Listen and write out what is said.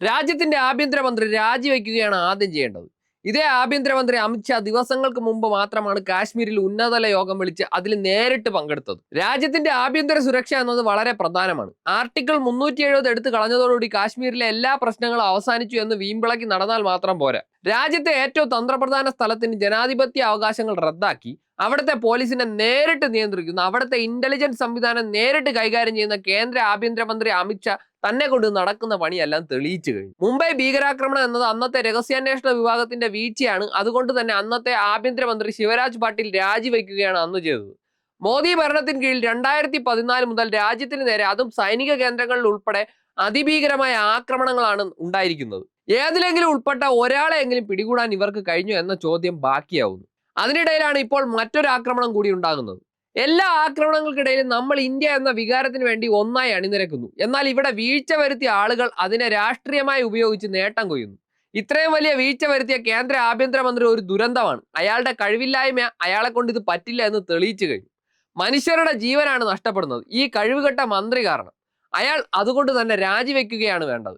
രാജ്യത്തിന്റെ ആഭ്യന്തരമന്ത്രി രാജിവെക്കുകയാണ് ആദ്യം ചെയ്യേണ്ടത്. ഇതേ ആഭ്യന്തരമന്ത്രി അമിത്ഷാ ദിവസങ്ങൾക്ക് മുമ്പ് മാത്രമാണ് കാശ്മീരിൽ ഉന്നതതല യോഗം വിളിച്ച് അതിൽ നേരിട്ട് പങ്കെടുത്തത്. രാജ്യത്തിന്റെ ആഭ്യന്തര സുരക്ഷ എന്നത് വളരെ പ്രധാനമാണ്. ആർട്ടിക്കിൾ 370 എടുത്തു കളഞ്ഞതോടുകൂടി കാശ്മീരിലെ എല്ലാ പ്രശ്നങ്ങളും അവസാനിച്ചു എന്ന് വീമ്പിളക്കി നടന്നാൽ മാത്രം പോരാ. രാജ്യത്തെ ഏറ്റവും തന്ത്രപ്രധാന സ്ഥലത്തിന് ജനാധിപത്യ അവകാശങ്ങൾ റദ്ദാക്കി അവിടുത്തെ പോലീസിനെ നേരിട്ട് നിയന്ത്രിക്കുന്ന, അവിടുത്തെ ഇന്റലിജൻസ് സംവിധാനം നേരിട്ട് കൈകാര്യം ചെയ്യുന്ന കേന്ദ്ര ആഭ്യന്തരമന്ത്രി അമിത്ഷാ തന്നെ കൊണ്ട് നടക്കുന്ന പണിയെല്ലാം തെളിയിച്ചു കഴിഞ്ഞു. മുംബൈ ഭീകരാക്രമണം എന്നത് അന്നത്തെ രഹസ്യാന്വേഷണ വിഭാഗത്തിന്റെ വീഴ്ചയാണ്. അതുകൊണ്ട് തന്നെ അന്നത്തെ ആഭ്യന്തരമന്ത്രി ശിവരാജ് പാട്ടീൽ രാജിവെക്കുകയാണ് അന്ന് ചെയ്തത്. മോദി ഭരണത്തിന് കീഴിൽ 2014 മുതൽ രാജ്യത്തിന് നേരെ, അതും സൈനിക കേന്ദ്രങ്ങളിൽ ഉൾപ്പെടെ, അതിഭീകരമായ ആക്രമണങ്ങളാണ് ഉണ്ടായിരിക്കുന്നത്. ഏതിലെങ്കിലും ഉൾപ്പെട്ട ഒരാളെയെങ്കിലും പിടികൂടാൻ ഇവർക്ക് കഴിഞ്ഞു എന്ന ചോദ്യം ബാക്കിയാവുന്നു. അതിനിടയിലാണ് ഇപ്പോൾ മറ്റൊരു ആക്രമണം കൂടി ഉണ്ടാകുന്നത്. എല്ലാ ആക്രമണങ്ങൾക്കിടയിലും നമ്മൾ ഇന്ത്യ എന്ന വികാരത്തിന് വേണ്ടി ഒന്നായി അണിനിരക്കുന്നു. എന്നാൽ ഇവിടെ വീഴ്ച വരുത്തിയ ആളുകൾ അതിനെ രാഷ്ട്രീയമായി ഉപയോഗിച്ച് നേട്ടം കൊയ്യുന്നു. ഇത്രയും വലിയ വീഴ്ച വരുത്തിയ കേന്ദ്ര ആഭ്യന്തരമന്ത്രി ഒരു ദുരന്തമാണ്. അയാളുടെ കഴിവില്ലായ്മ അയാളെ കൊണ്ട് ഇത് പറ്റില്ല എന്ന് തെളിയിച്ചു കഴിഞ്ഞു. മനുഷ്യരുടെ ജീവനാണ് നഷ്ടപ്പെടുന്നത് ഈ കഴിവുകെട്ട മന്ത്രി കാരണം. അയാൾ അതുകൊണ്ട് തന്നെ രാജിവെക്കുകയാണ് വേണ്ടത്.